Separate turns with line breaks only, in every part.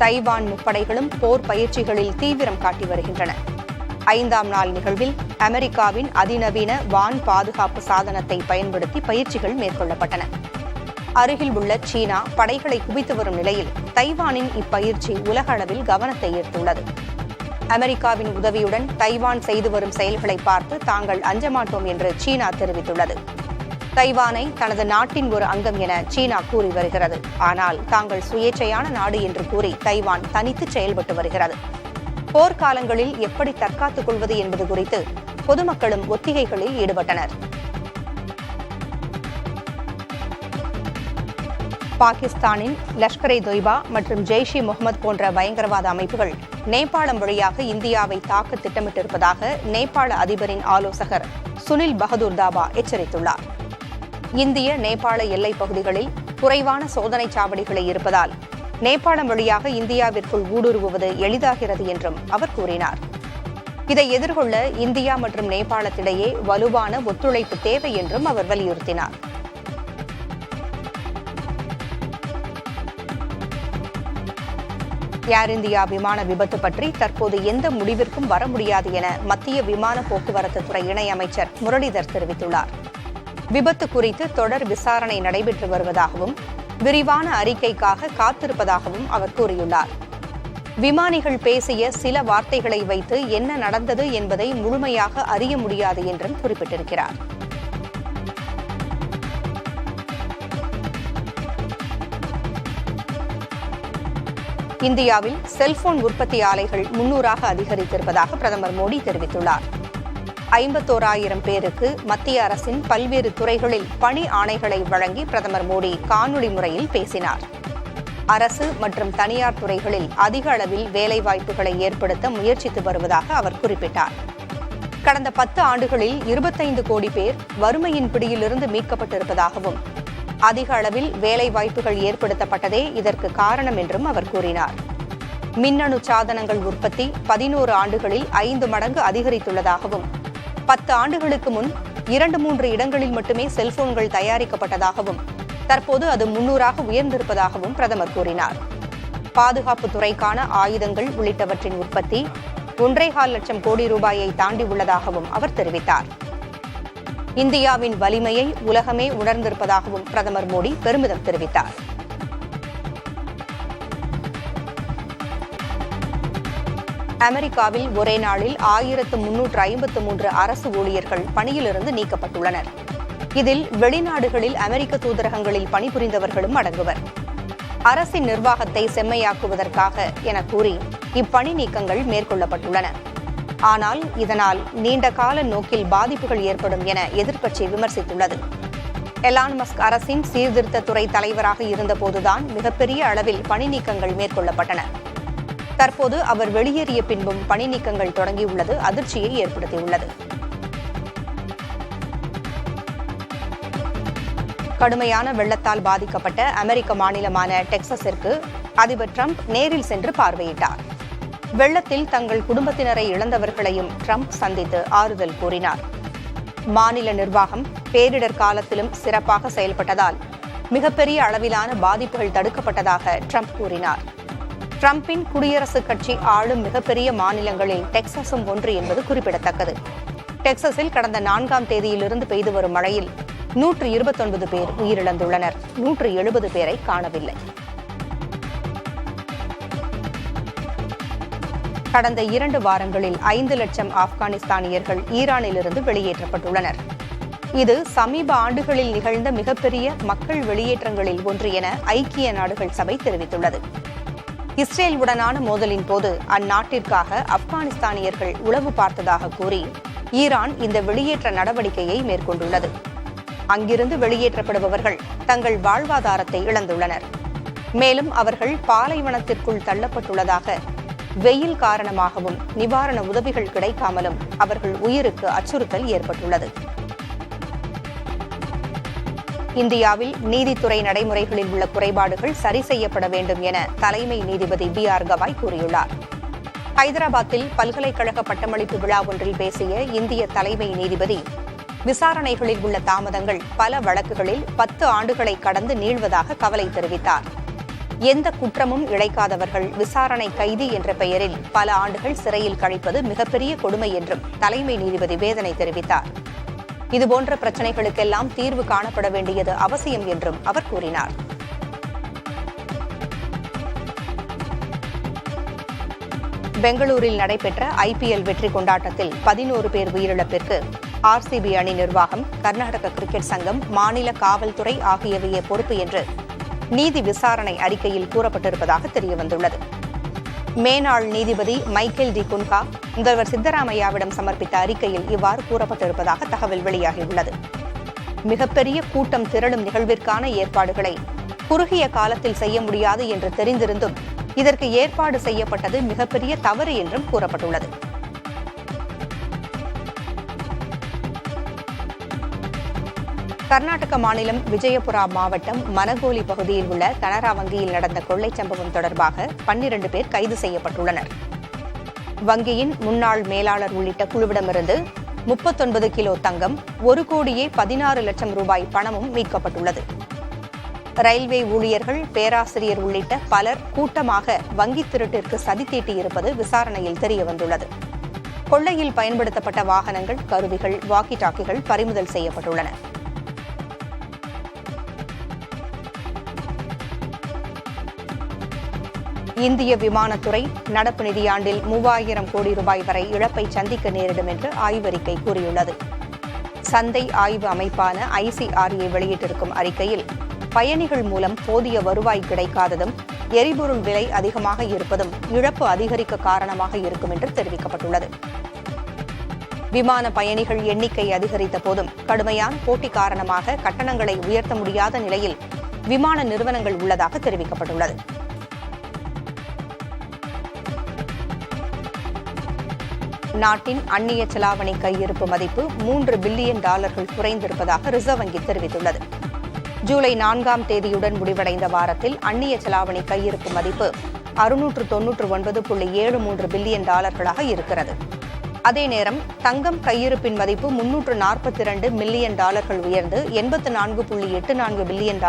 Taiwan முப்படைகளும் போர் பயிற்சிகளில் தீவிரம் காட்டி வருகின்றன. 5ஆம் நாள் நிகழ்வில் அமெரிக்காவின் அதிநவீன வான் பாதுகாப்பு சாதனத்தை பயன்படுத்தி பயிற்சிகள் மேற்கொள்ளப்பட்டன. அருகில் உள்ள சீனா படைகளை குவித்து வரும் நிலையில் தைவானின் இப்பயிற்சி உலக அளவில் கவனத்தை ஈர்த்துள்ளது. அமெரிக்காவின் உதவியுடன் தைவான் செய்து வரும் செயல்களை பார்த்து தாங்கள் அஞ்சமாட்டோம் என்று சீனா தெரிவித்துள்ளது. தைவானை தனது நாட்டின் ஒரு அங்கம் என சீனா கூறி வருகிறது. ஆனால் தாங்கள் சுயேட்சையான நாடு என்று கூறி தைவான் தனித்து செயல்பட்டு வருகிறது. போர்க்காலங்களில் எப்படி தற்காத்துக் கொள்வது என்பது குறித்து பொதுமக்களும் ஒத்திகைகளில் ஈடுபட்டனர். பாகிஸ்தானின் லஷ்கர்-இ-தொய்பா மற்றும் ஜெய்ஷ்-இ-முகமது போன்ற பயங்கரவாத அமைப்புகள் நேபாளம் வழியாக இந்தியாவை தாக்க திட்டமிட்டிருப்பதாக நேபாள அதிபரின் ஆலோசகர் சுனில் பகதூர் தாபா எச்சரித்துள்ளார். இந்திய நேபாள எல்லைப் பகுதிகளில் குறைவான சோதனை சாவடிகளை இருப்பதால் நேபாளம் வழியாக இந்தியாவிற்குள் ஊடுருவுவது எளிதாகிறது என்றும் அவர் கூறினார். இதை எதிர்கொள்ள இந்தியா மற்றும் நேபாளத்திடையே வலுவான ஒத்துழைப்பு தேவை என்றும் அவர் வலியுறுத்தினார். ஏர் இந்தியா விமான விபத்து பற்றி தற்போது எந்த முடிவிற்கும் வர முடியாது என மத்திய விமான போக்குவரத்து துறை இணையமைச்சர் முரளிதர் தெரிவித்துள்ளார். விபத்து குறித்து தொடர் விசாரணை நடைபெற்று வருவதாகவும் விரிவான அறிக்கைக்காக காத்திருப்பதாகவும் அவர் கூறியுள்ளார். விமானிகள் பேசிய சில வார்த்தைகளை வைத்து என்ன நடந்தது என்பதை முழுமையாக அறிய முடியாது என்றும் குறிப்பிட்டிருக்கிறார். இந்தியாவில் செல்போன் உற்பத்தி ஆலைகள் 300ஆக அதிகரித்திருப்பதாக பிரதமர் மோடி தெரிவித்துள்ளார். 51,000 பேருக்கு மத்திய அரசின் பல்வேறு துறைகளில் பணி ஆணைகளை வழங்கி பிரதமர் மோடி காணொலி முறையில் பேசினார். அரசு மற்றும் தனியார் துறைகளில் அதிக அளவில் வேலைவாய்ப்புகளை ஏற்படுத்த முயற்சித்து வருவதாக அவர் குறிப்பிட்டார். கடந்த 10 ஆண்டுகளில் 25 கோடி பேர் வறுமையின் பிடியிலிருந்து மீட்கப்பட்டிருப்பதாகவும் அதிக அளவில் வேலைவாய்ப்புகள் ஏற்படுத்தப்பட்டதே இதற்கு காரணம் என்றும் அவர் கூறினார். மின்னணு சாதனங்கள் உற்பத்தி 11 ஆண்டுகளில் 5 மடங்கு அதிகரித்துள்ளதாகவும் 10 ஆண்டுகளுக்கு முன் 2-3 இடங்களில் மட்டுமே செல்போன்கள் தயாரிக்கப்பட்டதாகவும் தற்போது அது 300ஆக உயர்ந்திருப்பதாகவும் பிரதமர் கூறினார். பாதுகாப்பு துறைக்கான ஆயுதங்கள் உள்ளிட்டவற்றின் உற்பத்தி 1.25 லட்சம் கோடி ரூபாயை தாண்டி உள்ளதாகவும் அவர் தெரிவித்தார். இந்தியாவின் வலிமையை உலகமே உணர்ந்திருப்பதாகவும் பிரதமர் மோடி பெருமிதம் தெரிவித்தார். அமெரிக்காவில் ஒரே நாளில் 1353 அரசு ஊழியர்கள் பணியிலிருந்து நீக்கப்பட்டுள்ளனர். இதில் வெளிநாடுகளில் அமெரிக்க தூதரகங்களில் பணிபுரிந்தவர்களும் அடங்குவர். அரசின் நிர்வாகத்தை செம்மையாக்குவதற்காக என கூறி இப்பணி நீக்கங்கள் மேற்கொள்ளப்பட்டுள்ளன. ஆனால் இதனால் நீண்டகால நோக்கில் பாதிப்புகள் ஏற்படும் என எதிர்க்கட்சி விமர்சித்துள்ளது. எலான் மஸ்க் அரசின் சீர்திருத்த துறை தலைவராக இருந்தபோதுதான் மிகப்பெரிய அளவில் பணி நீக்கங்கள் மேற்கொள்ளப்பட்டன. தற்போது அவர் வெளியேறிய பின்பும் பணி நீக்கங்கள் தொடங்கியுள்ளது அதிர்ச்சியை ஏற்படுத்தியுள்ளது. கடுமையான வெள்ளத்தால் பாதிக்கப்பட்ட அமெரிக்க மாநிலமான டெக்சாஸிற்கு அதிபர் டிரம்ப் நேரில் சென்று பார்வையிட்டார். வெள்ளத்தில் தங்கள் குடும்பத்தினரை இழந்தவர்களையும் டிரம்ப் சந்தித்து ஆறுதல் கூறினார். மாநில நிர்வாகம் பேரிடர் காலத்திலும் சிறப்பாக செயல்பட்டதால் மிகப்பெரிய அளவிலான பாதிப்புகள் தடுக்கப்பட்டதாக டிரம்ப் கூறினார். டிரம்பின் குடியரசுக் கட்சி ஆளும் மிகப்பெரிய மாநிலங்களில் டெக்சாஸும் ஒன்று என்பது குறிப்பிடத்தக்கது. டெக்சாஸில் கடந்த 4ஆம் தேதியிலிருந்து பெய்து வரும் மழையில் 129 பேர் உயிரிழந்துள்ளனர். 170 பேரை காணவில்லை. கடந்த 2 வாரங்களில் 5 லட்சம் ஆப்கானிஸ்தானியர்கள் ஈரானிலிருந்து வெளியேற்றப்பட்டுள்ளனர். இது சமீப ஆண்டுகளில் நிகழ்ந்த மிகப்பெரிய மக்கள் வெளியேற்றங்களில் ஒன்று என ஐக்கிய நாடுகள் சபை தெரிவித்துள்ளது. இஸ்ரேலுடனான மோதலின் போது அந்நாட்டிற்காக ஆப்கானிஸ்தானியர்கள் உளவு பார்த்ததாக கூறி ஈரான் இந்த வெளியேற்ற நடவடிக்கையை மேற்கொண்டுள்ளது. அங்கிருந்து வெளியேற்றப்படுபவர்கள் தங்கள் வாழ்வாதாரத்தை இழந்துள்ளனர். மேலும் அவர்கள் பாலைவனத்திற்குள் தள்ளப்பட்டுள்ளதாக, வெயில் காரணமாகவும் நிவாரண உதவிகள் கிடைக்காமலும் அவர்கள் உயிருக்கு அச்சுறுத்தல் ஏற்பட்டுள்ளது. இந்தியாவில் நீதித்துறை நடைமுறைகளில் உள்ள குறைபாடுகள் சரி செய்யப்பட வேண்டும் என தலைமை நீதிபதி B.R. கவாய் கூறியுள்ளார். ஹைதராபாத்தில் பல்கலைக்கழக பட்டமளிப்பு விழா ஒன்றில் பேசிய இந்திய தலைமை நீதிபதி, விசாரணைகளில் உள்ள தாமதங்கள் பல வழக்குகளில் 10 ஆண்டுகளை கடந்து நீள்வதாக கவலை தெரிவித்தார். எந்த குற்றமும் இழைக்காதவர்கள் விசாரணை கைதி என்ற பெயரில் பல ஆண்டுகள் சிறையில் கழிப்பது மிகப்பெரிய கொடுமை என்றும் தலைமை நீதிபதி வேதனை தெரிவித்தார். இதுபோன்ற பிரச்சினைகளுக்கெல்லாம் தீர்வு காணப்பட வேண்டியது அவசியம் என்றும் அவர் கூறினார். பெங்களூரில் நடைபெற்ற IPL வெற்றி கொண்டாட்டத்தில் 11 பேர் உயிரிழப்பிற்கு RCB அணி நிர்வாகம், கர்நாடக கிரிக்கெட் சங்கம், மாநில காவல்துறை ஆகியவையே பொறுப்பு என்று நீதி விசாரணை அறிக்கையில் கூறப்பட்டிருப்பதாக தெரியவந்துள்ளது. மேனாள் நீதிபதி மைக்கேல் டி குன்ஹா முதல்வர் சித்தராமையாவிடம் சமர்ப்பித்த அறிக்கையில் இவ்வாறு கூறப்பட்டிருப்பதாக தகவல் வெளியாகியுள்ளது. மிகப்பெரிய கூட்டம் திரளும் நிகழ்விற்கான ஏற்பாடுகளை குறுகிய காலத்தில் செய்ய முடியாது என்று தெரிந்திருந்தும் இதற்கு ஏற்பாடு செய்யப்பட்டது மிகப்பெரிய தவறு என்றும் கூறப்பட்டுள்ளது. கர்நாடக மாநிலம் விஜயபுரா மாவட்டம் மனகோலி பகுதியில் உள்ள கனரா வங்கியில் நடந்த கொள்ளைச் சம்பவம் தொடர்பாக 12 பேர் கைது செய்யப்பட்டுள்ளனர். வங்கியின் முன்னாள் மேலாளர் உள்ளிட்ட குழுவிடமிருந்து 39 கிலோ தங்கம், 1,16 லட்சம் ரூபாய் பணமும் மீட்கப்பட்டுள்ளது. ரயில்வே ஊழியர்கள், பேராசிரியர் உள்ளிட்ட பலர் கூட்டமாக வங்கி திருட்டிற்கு சதி தீட்டியிருப்பது விசாரணையில் தெரியவந்துள்ளது. கொள்ளையில் பயன்படுத்தப்பட்ட வாகனங்கள், கருவிகள், வாக்கி டாக்கிகள் பறிமுதல் செய்யப்பட்டுள்ளன. இந்திய விமானத்துறை நடப்பு நிதியாண்டில் 3000 கோடி ரூபாய் வரை இழப்பை சந்திக்க நேரிடும் என்று ஆய்வறிக்கை கூறியுள்ளது. சந்தை ஆய்வு அமைப்பான ICRA வெளியிட்டிருக்கும் அறிக்கையில் பயணிகள் மூலம் போதிய வருவாய் கிடைக்காததும், எரிபொருள் விலை அதிகமாக இருப்பதும் இழப்பு அதிகரிக்க காரணமாக இருக்கும் என்று தெரிவிக்கப்பட்டுள்ளது. விமான பயணிகள் எண்ணிக்கை அதிகரித்த போதும் கடுமையான போட்டி காரணமாக கட்டணங்களை உயர்த்த முடியாத நிலையில் விமான நிறுவனங்கள் உள்ளதாக தெரிவிக்கப்பட்டுள்ளது. நாட்டின் அந்நிய செலாவணி கையிருப்பு மதிப்பு $3 பில்லியன் குறைந்திருப்பதாக ரிசர்வ் வங்கி தெரிவித்துள்ளது. ஜூலை 4ஆம் தேதியுடன் முடிவடைந்த வாரத்தில் அந்நிய செலாவணி கையிருப்பு மதிப்பு $699.73 பில்லியன் இருக்கிறது. அதே நேரம் தங்கம் கையிருப்பின் மதிப்பு $342 மில்லியன் உயர்ந்து $84.84 பில்லியன்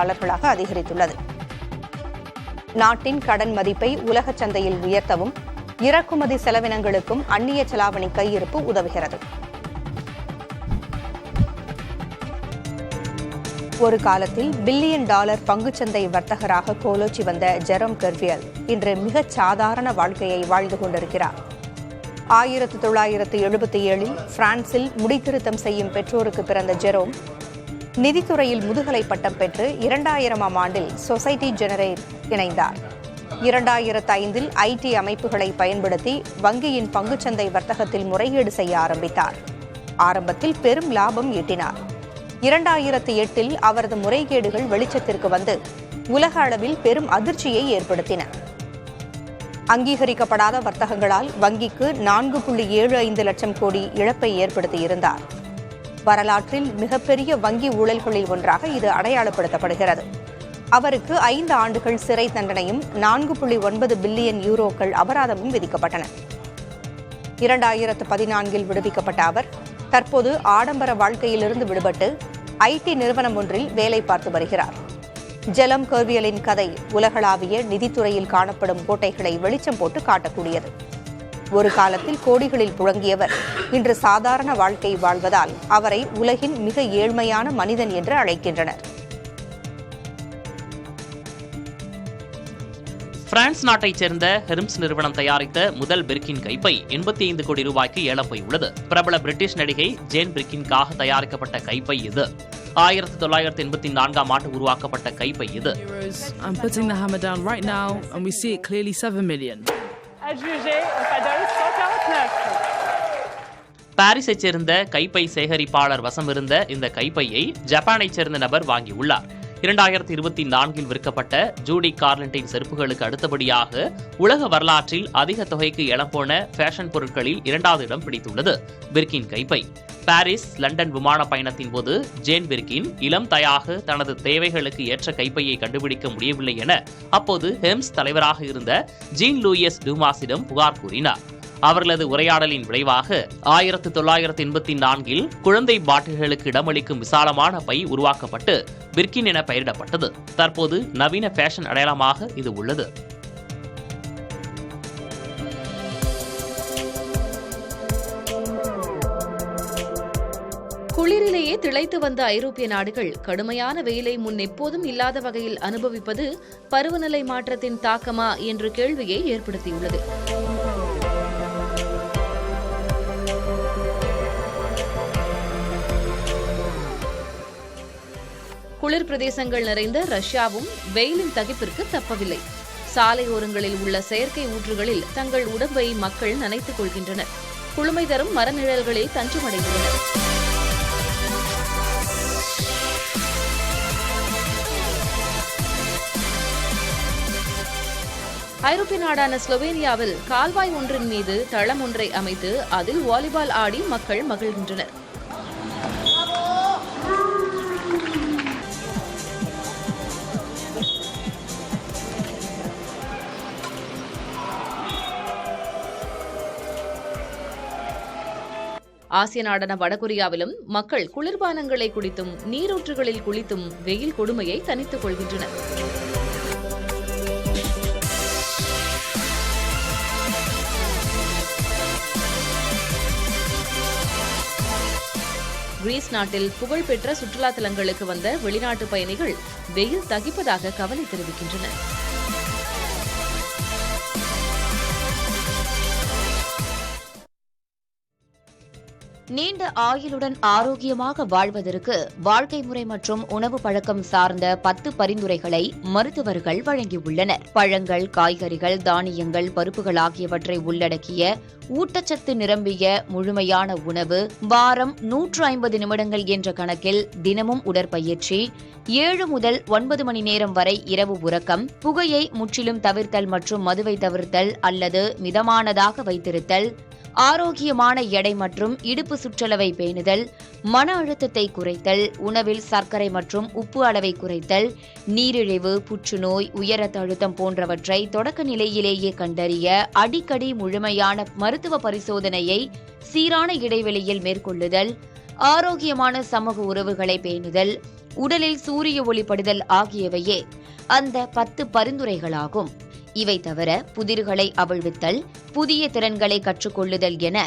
அதிகரித்துள்ளது. நாட்டின் கடன் மதிப்பை உலக சந்தையில் உயர்த்தவும் இறக்குமதி செலவினங்களுக்கும் அந்நிய செலாவணி கையிருப்பு உதவுகிறது. ஒரு காலத்தில் பில்லியன் டாலர் பங்குச்சந்தை வர்த்தகராக கோலோச்சி வந்த ஜெரோம் கெர்வியல் இன்று மிகச் சாதாரண வாழ்க்கையை வாழ்ந்து கொண்டிருக்கிறார். 1977இல் பிரான்சில் முடித்திருத்தம் செய்யும் பெற்றோருக்கு பிறந்த ஜெரோம் நிதித்துறையில் முதுகலை பட்டம் பெற்று 2000ஆம் ஆண்டில் சொசைட்டி ஜெனரேல் இணைந்தார். 2005இல் IT அமைப்புகளை பயன்படுத்தி வங்கியின் பங்குச்சந்தை வர்த்தகத்தில் முறைகேடு செய்ய ஆரம்பித்தார். ஆரம்பத்தில் பெரும் லாபம் ஈட்டினார். 2008இல் அவரது முறைகேடுகள் வெளிச்சத்திற்கு வந்து உலக அளவில் பெரும் அதிர்ச்சியை ஏற்படுத்தின. அங்கீகரிக்கப்படாத வர்த்தகங்களால் வங்கிக்கு 4.75 லட்சம் கோடி இழப்பை ஏற்படுத்தியிருந்தார். வரலாற்றில் மிகப்பெரிய வங்கி ஊழல்களில் ஒன்றாக இது அடையாளப்படுத்தப்படுகிறது. அவருக்கு 5 ஆண்டுகள் சிறை தண்டனையும் 4.9 பில்லியன் யூரோக்கள் அபராதமும் விதிக்கப்பட்டன. 2014இல் விடுவிக்கப்பட்ட அவர் தற்போது ஆடம்பர வாழ்க்கையிலிருந்து விடுபட்டு IT நிறுவனம் ஒன்றில் வேலை பார்த்து வருகிறார். ஜெரோம் கெர்வியலின் கதை உலகளாவிய நிதித்துறையில் காணப்படும் கோட்டைகளை வெளிச்சம் போட்டு காட்டக்கூடியது. ஒரு காலத்தில் கோடிகளில் புழங்கியவர் இன்று சாதாரண வாழ்க்கை வாழ்வதால் அவரை உலகின் மிக ஏழ்மையான மனிதன் என்று அழைக்கின்றனர்.
பிரான்ஸ் நாட்டைச் சேர்ந்த ஹெர்ம்ஸ் நிறுவனம் தயாரித்த முதல் பிர்கின் கைப்பை 85 கோடி ரூபாய்க்கு ஏலப்போய் உள்ளது. பிரபல பிரிட்டிஷ் நடிகை ஜேன் பிர்கின்காக தயாரிக்கப்பட்ட கைப்பை இது. 1984ஆம் ஆண்டு உருவாக்கப்பட்ட கைப்பை இது. பாரிஸைச் சேர்ந்த கைப்பை சேகரிப்பாளர் வசம் இருந்த இந்த கைப்பையை ஜப்பானைச் சேர்ந்த நபர் வாங்கியுள்ளார். 2024இல் விற்கப்பட்ட ஜூடி கார்லண்டின் செருப்புகளுக்கு அடுத்தபடியாக உலக வரலாற்றில் அதிக தொகைக்கு எழப்போன ஃபேஷன் பொருட்களில் 2வது இடம் பிடித்துள்ளது பிர்கின் கைப்பை. பாரிஸ், லண்டன் விமான பயணத்தின் போது ஜேன் பிர்கின் இளம் தாயாக தனது தேவைகளுக்கு ஏற்ற கைப்பையை கண்டுபிடிக்க முடியவில்லை என அப்போது ஹெர்ம்ஸ் தலைவராக இருந்த ஜீன் லூயிஸ் டூமாஸிடம் புகார் கூறினார். அவர்களது உரையாடலின் விளைவாக 1984 குழந்தை பாட்டில்களுக்கு இடமளிக்கும் விசாலமான பை உருவாக்கப்பட்டு பிர்கின் என பெயரிடப்பட்டது. தற்போது நவீன ஃபேஷன் அடையாளமாக இது உள்ளது.
குளிரிலேயே திளைத்து வந்த ஐரோப்பிய நாடுகள் கடுமையான வெயிலை முன் எப்போதும் இல்லாத வகையில் அனுபவிப்பது பருவநிலை மாற்றத்தின் தாக்கமா என்ற கேள்வியை ஏற்படுத்தியுள்ளது. குளிர் பிரதேசங்கள் நிறைந்த ரஷ்யாவும் வெயிலின் தகிப்பிற்கு தப்பவில்லை. சாலையோரங்களில் உள்ள செயற்கை ஊற்றுகளில் தங்கள் உடம்பை மக்கள் நனைத்துக் கொள்கின்றனர். குளுமை தரும் மரநிழல்களில் தஞ்சமடைந்துள்ளனர். ஐரோப்பிய நாடான ஸ்லோவேனியாவில் கால்வாய் ஒன்றின் மீது தளம் ஒன்றை அமைத்து அதில் வாலிபால் ஆடி மக்கள் மகிழ்கின்றனர். ஆசிய நாடான வடகொரியாவிலும் மக்கள் குளிர்பானங்களை குடித்தும் நீரூற்றுகளில் குளித்தும் வெயில் கொடுமையை தணித்துக் கொள்கின்றனர். கிரீஸ் நாட்டில் புகழ்பெற்ற சுற்றுலா தலங்களுக்கு வந்த வெளிநாட்டு பயணிகள் வெயில் தகிப்பதாக கவலை தெரிவிக்கின்றனர்.
நீண்ட ஆயுளுடன் ஆரோக்கியமாக வாழ்வதற்கு வாழ்க்கை முறை மற்றும் உணவு பழக்கம் சார்ந்த 10 பரிந்துரைகளை மருத்துவர்கள் வழங்கியுள்ளனர். பழங்கள், காய்கறிகள், தானியங்கள், பருப்புகள் ஆகியவற்றை உள்ளடக்கிய ஊட்டச்சத்து நிரம்பிய முழுமையான உணவு, வாரம் 150 நிமிடங்கள் என்ற கணக்கில் தினமும் உடற்பயிற்சி, 7 முதல் 9 மணி நேரம் வரை இரவு உறக்கம், புகையை முற்றிலும் தவிர்த்தல் மற்றும் மதுவை தவிர்த்தல் அல்லது மிதமானதாக வைத்திருத்தல், ஆரோக்கியமான எடை மற்றும் இடுப்பு சுற்றளவை பேணுதல், மன அழுத்தத்தை குறைத்தல், உணவில் சர்க்கரை மற்றும் உப்பு அளவை குறைத்தல், நீரிழிவு, புற்றுநோய், உயர் இரத்த அழுத்தம் போன்றவற்றை தொடக்க நிலையிலேயே கண்டறிய அடிக்கடி முழுமையான மருத்துவ பரிசோதனையை சீரான இடைவெளியில் மேற்கொள்ளுதல், ஆரோக்கியமான சமூக உறவுகளை பேணுதல், உடலில் சூரிய ஒளிப்படுதல் ஆகியவையே அந்த 10 பரிந்துரைகளாகும். இவை தவிர புதிர்களை அவிழ்வித்தல், புதிய திறன்களை கற்றுக்கொள்ளுதல் என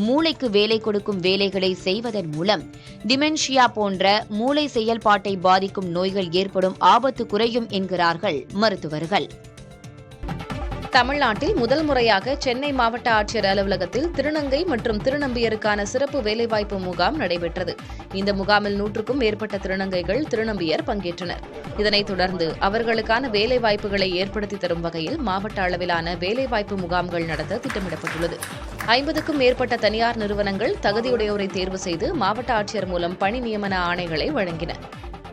மூளைக்கு வேலை கொடுக்கும் வேலைகளை செய்வதன் மூலம் டிமென்ஷியா போன்ற மூளை செயல்பாட்டை பாதிக்கும் நோய்கள் ஏற்படும் ஆபத்து குறையும் என்கிறார்கள் மருத்துவர்கள்.
தமிழ்நாட்டில் முதல் முறையாக சென்னை மாவட்ட ஆட்சியர் அலுவலகத்தில் திருநங்கை மற்றும் திருநம்பியருக்கான சிறப்பு வேலைவாய்ப்பு முகாம் நடைபெற்றது. இந்த முகாமில் 100க்கும் மேற்பட்ட திருநங்கைகள், திருநம்பியர் பங்கேற்றனர். இதனைத் தொடர்ந்து அவர்களுக்கான வேலைவாய்ப்புகளை ஏற்படுத்தி தரும் வகையில் மாவட்ட அளவிலான வேலைவாய்ப்பு முகாம்கள் நடத்த திட்டமிடப்பட்டுள்ளது. 50க்கும் மேற்பட்ட தனியார் நிறுவனங்கள் தகுதியுடையோரை தேர்வு செய்து மாவட்ட ஆட்சியர் மூலம் பணி நியமன ஆணைகளை வழங்கின.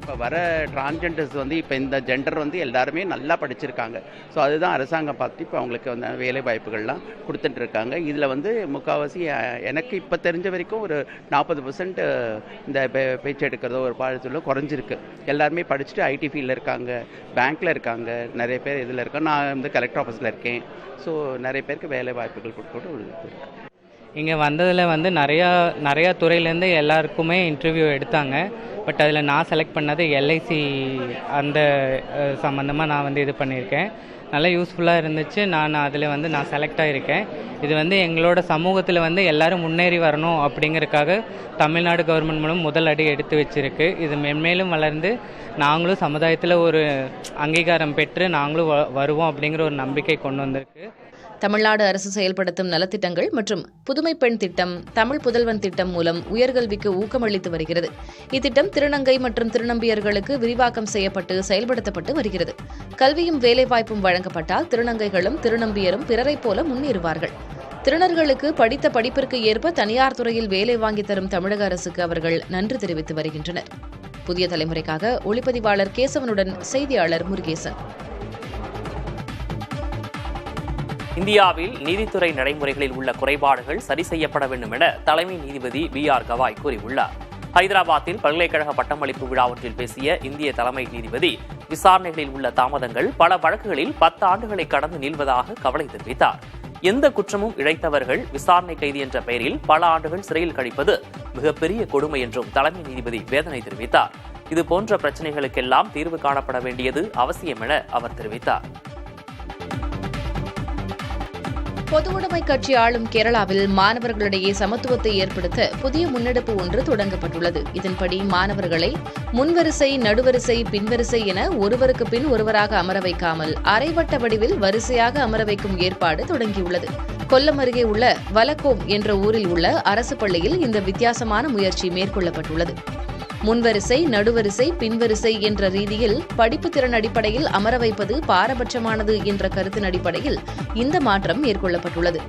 இப்போ வர டிரான்ஜெண்டர்ஸ் இப்போ இந்த ஜெண்டர் எல்லாருமே நல்லா படிச்சிருக்காங்க. ஸோ அதுதான் அரசாங்கம் பார்த்து இப்போ அவங்களுக்கு வேலை வாய்ப்புகள்லாம் கொடுத்துட்டுருக்காங்க. இதில் முக்கால்வாசி எனக்கு இப்போ தெரிஞ்ச வரைக்கும் ஒரு 40% இந்த பேச்சு எடுக்கிறதோ ஒரு பாடத்தில் குறைஞ்சிருக்கு. எல்லாருமே படிச்சுட்டு ஐடி ஃபீல்டில் இருக்காங்க, பேங்க்கில் இருக்காங்க, நிறைய பேர் இதில் இருக்காங்க. நான் கலெக்டர் ஆஃபீஸில் இருக்கேன். ஸோ நிறைய பேருக்கு வேலை வாய்ப்புகள் கொடுத்துட்டு
இங்கே வந்ததில் நிறையா துறையிலேருந்து எல்லாருக்குமே இன்டர்வியூ எடுத்தாங்க. பட் அதில் நான் செலக்ட் பண்ணது எல்ஐசி அந்த சம்மந்தமாக நான் இது பண்ணியிருக்கேன். நல்லா யூஸ்ஃபுல்லாக இருந்துச்சு. நான் அதில் நான் செலக்ட் ஆகியிருக்கேன். இது எங்களோட சமூகத்தில் எல்லாரும் முன்னேறி வரணும் அப்படிங்கிறதுக்காக தமிழ்நாடு கவர்மெண்ட் மூலம் முதல் அடி எடுத்து வச்சிருக்கு. இது மென்மேலும் வளர்ந்து நாங்களும் சமுதாயத்தில் ஒரு அங்கீகாரம் பெற்று நாங்களும் வருவோம் அப்படிங்கிற ஒரு நம்பிக்கை கொண்டு வந்திருக்கு.
தமிழ்நாடு அரசு செயல்படுத்தும் நலத்திட்டங்கள் மற்றும் புதுமை பெண் திட்டம், தமிழ் புதல்வன் திட்டம் மூலம் உயர்கல்விக்கு ஊக்கமளித்து வருகிறது. இத்திட்டம் திருநங்கை மற்றும் திருநம்பியர்களுக்கு விரிவாக்கம் செய்யப்பட்டு செயல்படுத்தப்பட்டு வருகிறது. கல்வியும் வேலைவாய்ப்பும் வழங்கப்பட்டால் திருநங்கைகளும் திருநம்பியரும் பிறரைப் போல முன்னேறுவார்கள். திருநர்களுக்கு படித்த படிப்பிற்கு ஏற்ப தனியார் துறையில் வேலை வாங்கி தரும் தமிழக அரசுக்கு அவர்கள் நன்றி தெரிவித்து வருகின்றனர். புதிய தலைமுறைக்காக ஒளிப்பதிவாளர் கேசவனுடன் செய்தியாளர் முருகேசன்.
இந்தியாவில் நீதித்துறை நடைமுறைகளில் உள்ள குறைபாடுகள் சரி செய்யப்பட வேண்டும் என தலைமை நீதிபதி BR கவாய் கூறியுள்ளார். ஹைதராபாத்தில் பல்கலைக்கழக பட்டமளிப்பு விழா ஒன்றில் பேசிய இந்திய தலைமை நீதிபதி விசாரணைகளில் உள்ள தாமதங்கள் பல வழக்குகளில் 10 ஆண்டுகளை கடந்து நீள்வதாக கவலை தெரிவித்தார். எந்த குற்றமும் இழைத்தவர்கள் விசாரணை கைதி என்ற பெயரில் பல ஆண்டுகள் சிறையில் கழிப்பது மிகப்பெரிய கொடுமை என்றும் தலைமை நீதிபதி வேதனை தெரிவித்தார். இது போன்ற பிரச்சனைகளுக்கெல்லாம் தீர்வு காணப்பட வேண்டியது அவசியம் என அவர் தெரிவித்தார்.
பொதுவுடைமை கட்சி ஆளும் கேரளாவில் மாணவர்களிடையே சமத்துவத்தை ஏற்படுத்த புதிய முன்னெடுப்பு ஒன்று தொடங்கப்பட்டுள்ளது. இதன்படி மாணவர்களை முன்வரிசை, நடுவரிசை, பின்வரிசை என ஒருவருக்கு பின் ஒருவராக அமர வைக்காமல் அரைவட்ட வடிவில் வரிசையாக அமர வைக்கும் ஏற்பாடு தொடங்கியுள்ளது. கொல்லம் அருகே உள்ள வலக்கோம் என்ற ஊரில் உள்ள அரசு பள்ளியில் இந்த வித்தியாசமான முயற்சி மேற்கொள்ளப்பட்டுள்ளது. முன்வரிசை, நடுவரிசை, பின்வரிசை என்ற ரீதியில் படிப்பு திறன் அடிப்படையில் அமர வைப்பது பாரபட்சமானது என்ற கருத்தின் அடிப்படையில் இந்த மாற்றம் மேற்கொள்ளப்பட்டுள்ளது.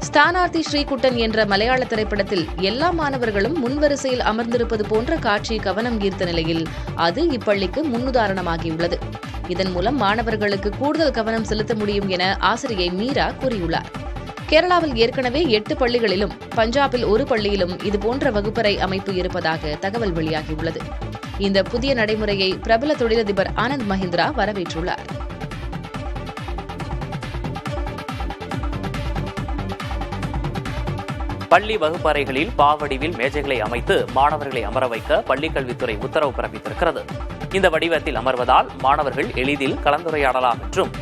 ஸ்தானார்த்தி ஸ்ரீகுட்டன் என்ற மலையாள திரைப்படத்தில் எல்லா மாணவர்களும் முன்வரிசையில் அமர்ந்திருப்பது போன்ற காட்சி கவனம் ஈர்த்த நிலையில் அது இப்பள்ளிக்கு முன்னுதாரணமாகியுள்ளது. இதன் மூலம் மாணவர்களுக்கு கூடுதல் கவனம் செலுத்த முடியும் என ஆசிரியை மீரா கூறியுள்ளார். கேரளாவில் ஏற்கனவே 8 பள்ளிகளிலும் பஞ்சாபில் ஒரு பள்ளியிலும் இதுபோன்ற வகுப்பறை அமைப்பு இருப்பதாக தகவல் வெளியாகியுள்ளது. இந்த புதிய நடைமுறையை பிரபல தொழிலதிபர் ஆனந்த் மஹிந்திரா வரவேற்றுள்ளார்.
பள்ளி வகுப்பறைகளில் பாவடிவில் மேஜைகளை அமைத்து மாணவர்களை அமர வைக்க பள்ளிக்கல்வித்துறை உத்தரவு பிறப்பித்திருக்கிறது. இந்த வடிவத்தில் அமர்வதால் மாணவர்கள் எளிதில் கலந்துரையாடலாம் என்றும்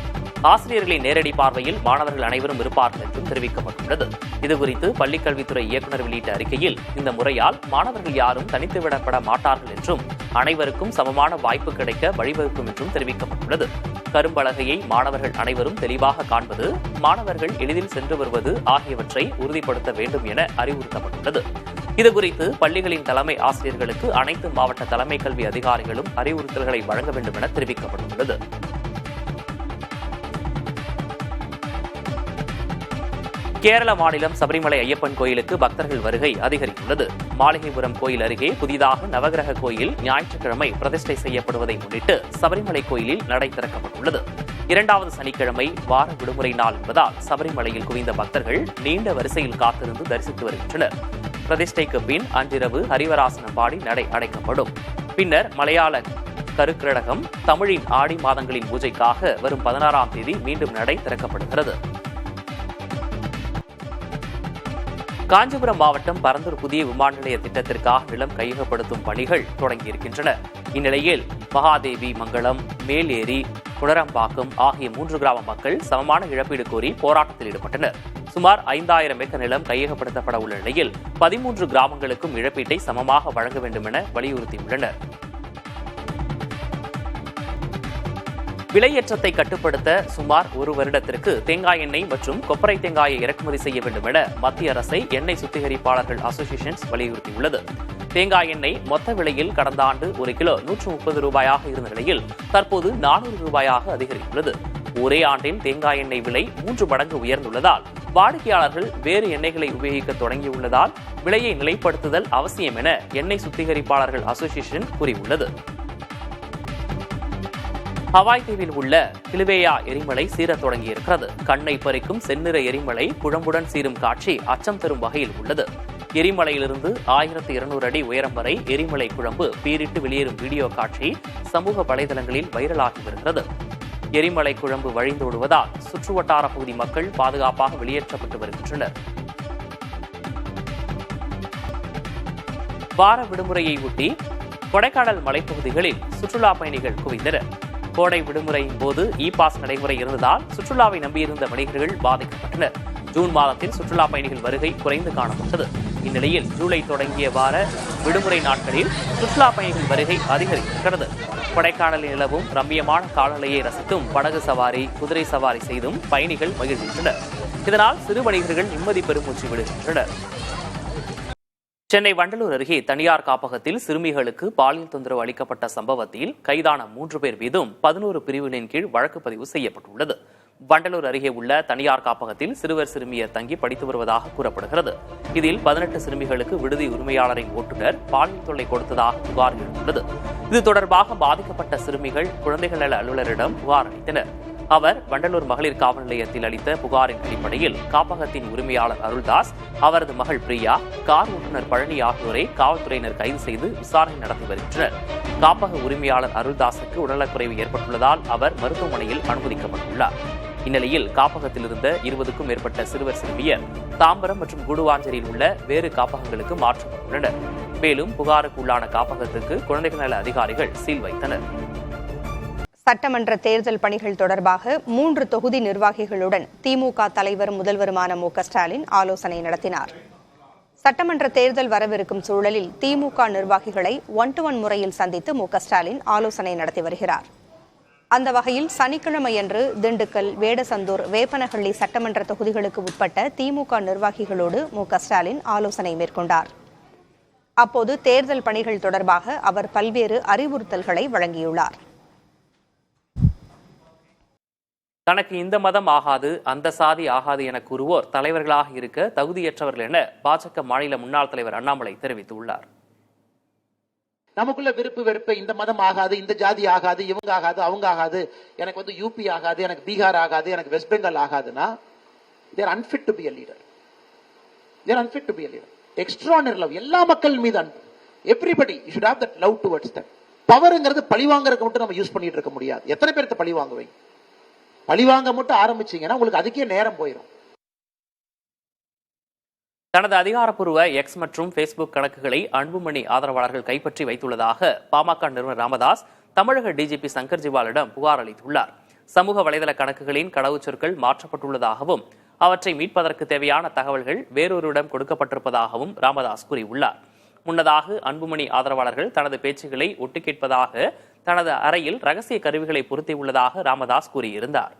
ஆசிரியர்களின் நேரடி பார்வையில் மாணவர்கள் அனைவரும் இருப்பார்கள் என்றும் தெரிவிக்கப்பட்டுள்ளது. இதுகுறித்து பள்ளிக்கல்வித்துறை இயக்குநர் வெளியிட்ட அறிக்கையில் இந்த முறையால் மாணவர்கள் யாரும் தனித்துவிடப்பட மாட்டார்கள் என்றும் அனைவருக்கும் சமமான வாய்ப்பு கிடைக்க வழிவகுக்கும் என்றும் தெரிவிக்கப்பட்டுள்ளது. கரும்பலகையை மாணவர்கள் அனைவரும் தெளிவாக காண்பது, மாணவர்கள் எளிதில் சென்று வருவது ஆகியவற்றை உறுதிப்படுத்த வேண்டும் என அறிவுறுத்தப்பட்டுள்ளது. இதுகுறித்து பள்ளிகளின் தலைமை ஆசிரியர்களுக்கு அனைத்து மாவட்ட தலைமை கல்வி அதிகாரிகளும் அறிவுறுத்தல்களை வழங்க வேண்டும் என தெரிவிக்கப்பட்டுள்ளது. கேரள மாநிலம் சபரிமலை ஐயப்பன் கோயிலுக்கு பக்தர்கள் வருகை அதிகரித்துள்ளது. மாளிகைபுரம் கோயில் அருகே புதிதாக நவகிரக கோயில் ஞாயிற்றுக்கிழமை பிரதிஷ்டை செய்யப்படுவதை முன்னிட்டு சபரிமலை கோயிலில் நடை திறக்கப்பட்டுள்ளது. 2வது சனிக்கிழமை வார விடுமுறை நாள் என்பதால் சபரிமலையில் குவிந்த பக்தர்கள் நீண்ட வரிசையில் காத்திருந்து தரிசித்து வருகின்றனர். பிரதிஷ்டைக்கு பின் அன்றிரவு ஹரிவராசனம் பாடி நடை அடைக்கப்படும். பின்னர் மலையாள கருக்கிரடகம், தமிழின் ஆடி மாதங்களின் பூஜைக்காக வரும் 16ஆம் தேதி மீண்டும் நடை திறக்கப்படுகிறது. காஞ்சிபுரம் மாவட்டம் பரந்தூர் புதிய விமான நிலைய திட்டத்திற்காக நிலம் கையகப்படுத்தும் பணிகள் தொடங்கியிருக்கின்றன. இந்நிலையில் மகாதேவி மங்கலம், மேலேரி, குடரம்பாக்கம் ஆகிய 3 கிராம மக்கள் சமமான இழப்பீடு கோரி போராட்டத்தில் ஈடுபட்டனர். சுமார் 5000 ஏக்கர் நிலம் கையகப்படுத்தப்பட உள்ள நிலையில் 13 கிராமங்களுக்கும் இழப்பீட்டை சமமாக வழங்க வேண்டும் என வலியுறுத்தியுள்ளனர். விலையேற்றத்தை கட்டுப்படுத்த சுமார் 1 வருடத்திற்கு தேங்காய் எண்ணெய் மற்றும் கொப்பரை தேங்காயை இறக்குமதி செய்ய வேண்டும் என மத்திய அரசை எண்ணெய் சுத்திகரிப்பாளர்கள் அசோசியேஷன் வலியுறுத்தியுள்ளது. தேங்காய் எண்ணெய் மொத்த விலையில் கடந்த ஆண்டு 1 கிலோ 130 ரூபாயாக இருந்த நிலையில் தற்போது 400 ரூபாயாக அதிகரித்துள்ளது. ஒரே ஆண்டில் தேங்காய் எண்ணெய் விலை 3 மடங்கு உயர்ந்துள்ளதால் வாடிக்கையாளர்கள் வேறு எண்ணெய்களை உபயோகிக்க தொடங்கியுள்ளதால் விலையை நிலைப்படுத்துதல் அவசியம் என எண்ணெய் சுத்திகரிப்பாளர்கள் அசோசியேஷன் கூறியுள்ளது. ஹவாய் தீவில் உள்ள கிலுவேயா எரிமலை சீரத் தொடங்கியிருக்கிறது. கண்ணை பறிக்கும் செந்நிற எரிமலை குழம்புடன் சீரும் காட்சி அச்சம் தரும் வகையில் உள்ளது. எரிமலையிலிருந்து 1200 அடி உயரம் வரை எரிமலை குழம்பு பீரிட்டு வெளியேறும் வீடியோ காட்சி சமூக வலைதளங்களில் வைரலாகி வருகிறது. எரிமலை குழம்பு வழிந்தோடுவதால் சுற்றுவட்டார பகுதி மக்கள் பாதுகாப்பாக வெளியேற்றப்பட்டு வருகின்றனர். வார விடுமுறையை ஒட்டி கொடைக்கானல் மலைப்பகுதிகளில் சுற்றுலா பயணிகள் குவிந்தனர். கோடை விடுமுறையின் போது இ-பாஸ் நடைமுறை இருந்ததால் சுற்றுலாவை நம்பியிருந்த வணிகர்கள் பாதிக்கப்பட்டனர். ஜூன் மாதத்தில் சுற்றுலா பயணிகள் வருகை குறைந்து காணப்பட்டது. இந்நிலையில் ஜூலை தொடங்கிய வார விடுமுறை நாட்களில் சுற்றுலா பயணிகள் வருகை அதிகரித்திருக்கிறது. கொடைக்கானலில் நிலவும் ரம்மியமான காலநிலையை ரசித்தும் படகு சவாரி, குதிரை சவாரி செய்தும் பயணிகள் மகிழ்கின்றனர். இதனால் சிறு வணிகர்கள் நிம்மதி பெருமூச்சு விடுகின்றனர். சென்னை வண்டலூர் அருகே தனியார் காப்பகத்தில் சிறுமிகளுக்கு பாலியல் தொந்தரவு அளிக்கப்பட்ட சம்பவத்தில் கைதான 3 பேர் மீதும் 11 பிரிவுகளின் கீழ் வழக்கு பதிவு செய்யப்பட்டுள்ளது. வண்டலூர் அருகே உள்ள தனியார் காப்பகத்தில் சிறுவர் சிறுமியர் தங்கி படித்து வருவதாக கூறப்படுகிறது. இதில் 18 சிறுமிகளுக்கு விடுதி உரிமையாளரின் ஓட்டுநர் பாலியல் தொல்லை கொடுத்ததாக புகார் எழுந்துள்ளது. இது தொடர்பாக பாதிக்கப்பட்ட சிறுமிகள் குழந்தைகள் நல அலுவலரிடம் புகார் அளித்தனர். அவர் வண்டலூர் மகளிர் காவல் நிலையத்தில் அளித்த புகாரின் அடிப்படையில் காப்பகத்தின் உரிமையாளர் அருள்தாஸ், அவரது மகள் பிரியா, கார் ஓட்டுநர் பழனி ஆகியோரை காவல்துறையினர் கைது செய்து விசாரணை நடத்தி வருகின்றனர். காப்பக உரிமையாளர் அருள்தாஸுக்கு உடல்நலக்குறைவு ஏற்பட்டுள்ளதால் அவர் மருத்துவமனையில் அனுமதிக்கப்பட்டுள்ளார். இந்நிலையில் காப்பகத்தில் இருந்த 20க்கும் மேற்பட்ட சிறுவர் சிறுமியர் தாம்பரம் மற்றும் குடுவாஞ்சேரியில் உள்ள வேறு காப்பகங்களுக்கு மாற்றப்பட்டுள்ளனர். மேலும் புகாருக்கு உள்ளான காப்பகத்துக்கு குழந்தைகள் நல அதிகாரிகள் சீல் வைத்தனர்.
சட்டமன்ற தேர்தல் பணிகள் தொடர்பாக 3 தொகுதி நிர்வாகிகளுடன் திமுக தலைவரும் முதல்வருமான மு.க.ஸ்டாலின் ஆலோசனை நடத்தினார். சட்டமன்ற தேர்தல் வரவிருக்கும் சூழலில் திமுக நிர்வாகிகளை 1-to-1 முறையில் சந்தித்து மு.க.ஸ்டாலின் ஆலோசனை நடத்தி வருகிறார். அந்த வகையில் சனிக்கிழமையன்று திண்டுக்கல், வேடசந்தூர், வேப்பனஹள்ளி சட்டமன்ற தொகுதிகளுக்கு உட்பட்ட திமுக நிர்வாகிகளோடு மு.க.ஸ்டாலின் ஆலோசனை மேற்கொண்டார். அப்போது தேர்தல் பணிகள் தொடர்பாக அவர் பல்வேறு அறிவுறுத்தல்களை வழங்கியுள்ளார்.
தனக்கு இந்த மதம் ஆகாது, அந்த சாதி ஆகாது என கூறுவோர் தலைவர்களாக இருக்க தகுதியற்றவர்கள் என பாஜக மாநில முன்னாள் தலைவர் அண்ணாமலை தெரிவித்துள்ளார்.
நமக்குள்ள விருப்பு வெறுப்பு, இந்த மதம் ஆகாது, இந்த ஜாதி ஆகாது, இவங்க ஆகாது, அவங்க ஆகாது, எனக்கு வந்து யூபி ஆகாது, எனக்கு பீகார் ஆகாது, எனக்கு வெஸ்ட் பெங்கால் ஆகாதுன்னா they are unfit to be a leader. They are unfit to be a leader. Extraordinary love. எல்லா மக்கள் மீது அன்பு. Everybody you should have that love towards them. பவர்ங்கிறது பழிவாங்கறதுக்கு மட்டும் நம்ம யூஸ் பண்ணிட்டு இருக்க முடியாது. எத்தனை பேர்த்த பழி வாங்குவீங்க? பழிவாங்க மட்டும் ஆரம்பிச்சீங்கன்னா உங்களுக்கு அதுக்கே நேரம் போயிடும்.
தனது அதிகாரப்பூர்வ எக்ஸ் மற்றும் பேஸ்புக் கணக்குகளை அன்புமணி ஆதரவாளர்கள் கைப்பற்றி வைத்துள்ளதாக பாமக நிறுவனர் ராமதாஸ் தமிழக டிஜிபி சங்கர் ஜிவாலிடம் புகார் அளித்துள்ளார். சமூக வலைதள கணக்குகளின் கடவுச்சொற்கள் மாற்றப்பட்டுள்ளதாகவும் அவற்றை மீட்பதற்கு தேவையான தகவல்கள் வேறொருடம் கொடுக்கப்பட்டிருப்பதாகவும் ராமதாஸ் கூறியுள்ளார். முன்னதாக அன்புமணி ஆதரவாளர்கள் தனது பேச்சுகளை ஒட்டு கேட்பதாக தனது அறையில் ரகசிய கருவிகளை பொருத்தியுள்ளதாக ராமதாஸ் கூறியிருந்தார்.